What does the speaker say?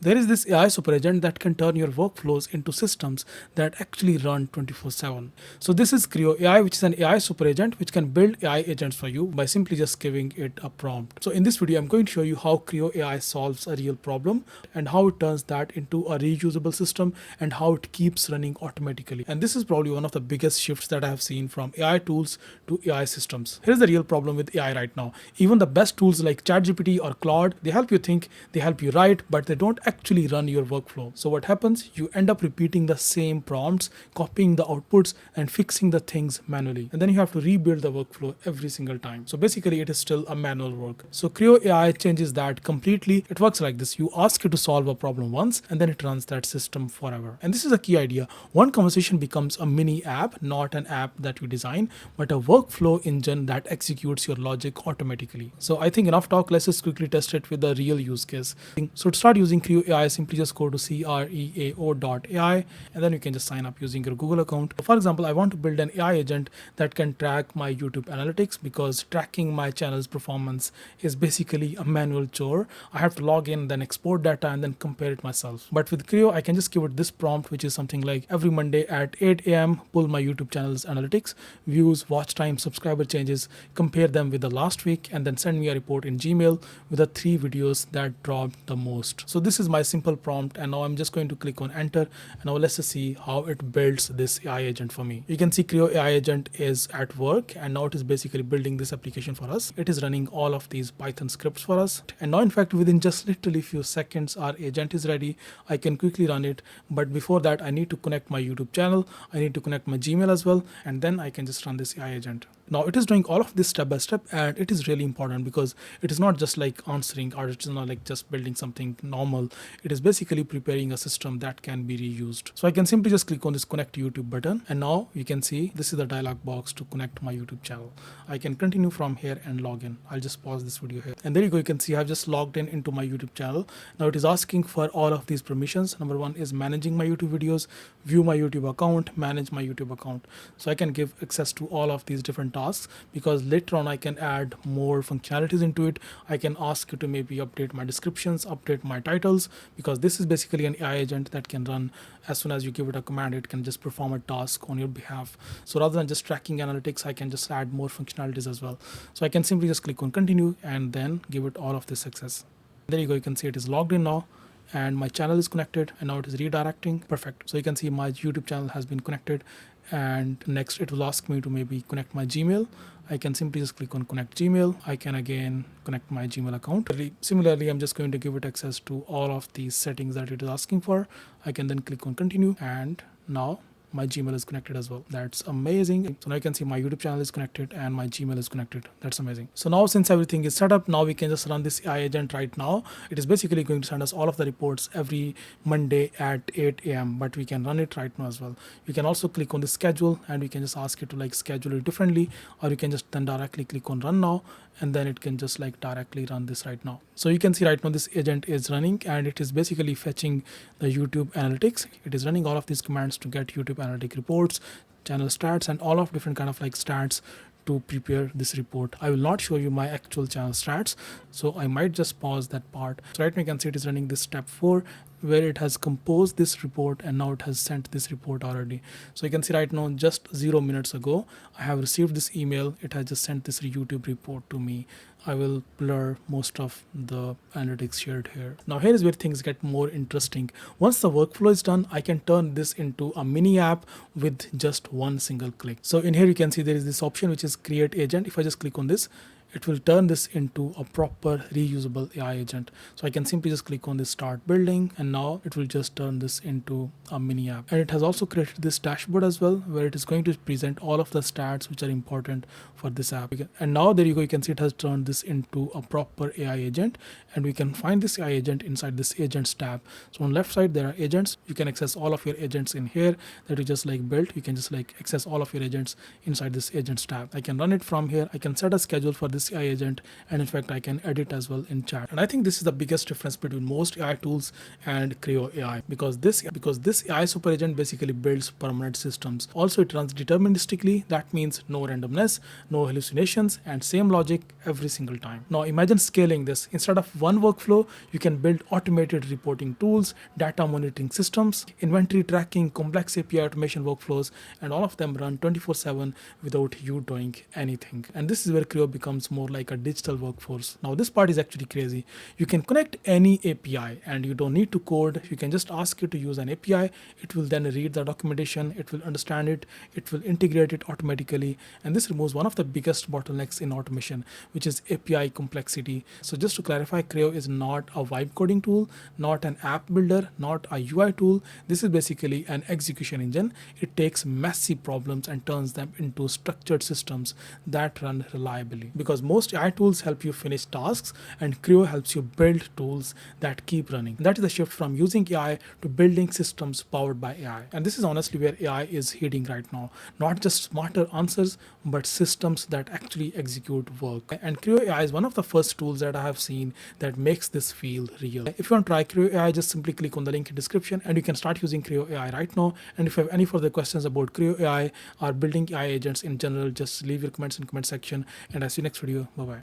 There is this AI super agent that can turn your workflows into systems that actually run 24/7. So this is CREAO AI, which is an AI super agent which can build AI agents for you by simply just giving it a prompt. So in this video, I'm going to show you how CREAO AI solves a real problem and how it turns that into a reusable system and how it keeps running automatically. And this is probably one of the biggest shifts that I have seen from AI tools to AI systems. Here's the real problem with AI right now. Even the best tools like ChatGPT or Claude, they help you think, they help you write, but they don't actually run your workflow. So what happens? You end up repeating the same prompts, copying the outputs and fixing the things manually. And then you have to rebuild the workflow every single time. So basically it is still a manual work. So CREAO AI changes that completely. It works like this. You ask it to solve a problem once and then it runs that system forever. And this is a key idea. One conversation becomes a mini app, not an app that you design, but a workflow engine that executes your logic automatically. So I think enough talk. Let's just quickly test it with a real use case. So to start using CREAO AI, simply just go to CREAO.ai and then you can just sign up using your Google account. For example, I want to build an AI agent that can track my YouTube analytics because tracking my channel's performance is basically a manual chore. I have to log in, then export data and then compare it myself. But with CREAO, I can just give it this prompt, which is something like every Monday at 8 a.m. pull my YouTube channel's analytics, views, watch time, subscriber changes, compare them with the last week, and then send me a report in Gmail with the 3 videos that dropped the most. So this is my simple prompt, and now I'm just going to click on enter. And now let's just see how it builds this AI agent for me. You can see CREAO AI agent is at work, and now it is basically building this application for us. It is running all of these Python scripts for us. And now in fact, within just literally few seconds, our agent is ready. I can quickly run it. But before that, I need to connect my YouTube channel. I need to connect my Gmail as well. And then I can just run this AI agent. Now it is doing all of this step by step, and it is really important because it is not just like answering or it's not like just building something normal. It is basically preparing a system that can be reused. So I can simply just click on this connect to YouTube button, and now you can see this is the dialog box to connect my YouTube channel. I can continue from here and log in. I'll just pause this video here, and there you go. You can see I've just logged in into my YouTube channel. Now it is asking for all of these permissions. Number 1 is managing my YouTube videos, view my YouTube account, manage my YouTube account. So I can give access to all of these different tasks because later on I can add more functionalities into it. I can ask you to maybe update my descriptions, update my titles, because this is basically an AI agent that can run as soon as you give it a command. It can just perform a task on your behalf. So rather than just tracking analytics, I can just add more functionalities as well. So I can simply just click on continue and then give it all of this access. There you go. You can see it is logged in now, and my channel is connected, and now it is redirecting. Perfect. So you can see my YouTube channel has been connected, and next it will ask me to maybe connect my Gmail. I can simply just click on connect Gmail. I can again connect my Gmail account. Similarly, I'm just going to give it access to all of these settings that it is asking for. I can then click on continue, and now my Gmail is connected as well. That's amazing. So now you can see my YouTube channel is connected and my Gmail is connected. That's amazing. So now since everything is set up, now we can just run this AI agent right now. It is basically going to send us all of the reports every Monday at 8 a.m. but we can run it right now as well. You can also click on the schedule and we can just ask it to like schedule it differently, or you can just then directly click on run now, and then it can just like directly run this right now. So you can see right now this agent is running, and it is basically fetching the YouTube analytics. It is running all of these commands to get YouTube analytic reports, channel stats, and all of different kind of like stats to prepare this report. I will not show you my actual channel stats, so I might just pause that part. So right now you can see it is running this step 4, where it has composed this report, and now it has sent this report already. So you can see right now, just 0 minutes ago, I have received this email. It has just sent this YouTube report to me. I will blur most of the analytics shared here. Now here is where things get more interesting. Once the workflow is done, I can turn this into a mini app with just one single click. So in here you can see there is this option which is create agent. If I just click on this, it will turn this into a proper reusable AI agent. So I can simply just click on this start building, and now it will just turn this into a mini app. And it has also created this dashboard as well, where it is going to present all of the stats which are important for this app. And now there you go, you can see it has turned this into a proper AI agent, and we can find this AI agent inside this agents tab. So on left side there are agents. You can access all of your agents in here that you just like built. You can just like access all of your agents inside this agents tab. I can run it from here. I can set a schedule for this this AI agent, and in fact I can edit as well in chat. And I think this is the biggest difference between most AI tools and CREAO AI, because this AI super agent basically builds permanent systems. Also, it runs deterministically. That means no randomness, no hallucinations, and same logic every single time. Now imagine scaling this. Instead of one workflow, you can build automated reporting tools, data monitoring systems, inventory tracking, complex API automation workflows, and all of them run 24/7 without you doing anything. And this is where CREAO becomes more like a digital workforce. Now this part is actually crazy. You can connect any API and you don't need to code. You can just ask it to use an API. It will then read the documentation, it will understand it, it will integrate it automatically. And this removes one of the biggest bottlenecks in automation, which is API complexity. So just to clarify, CREAO is not a vibe coding tool, not an app builder, not a UI tool. This is basically an execution engine. It takes messy problems and turns them into structured systems that run reliably. Because most AI tools help you finish tasks, and CREAO helps you build tools that keep running. And that is the shift from using AI to building systems powered by AI. And this is honestly where AI is heading right now. Not just smarter answers, but systems that actually execute work. And CREAO AI is one of the first tools that I have seen that makes this feel real. If you want to try CREAO AI, just simply click on the link in description and you can start using CREAO AI right now. And if you have any further questions about CREAO AI or building AI agents in general, just leave your comments in the comment section, and I'll see you next video. Bye bye.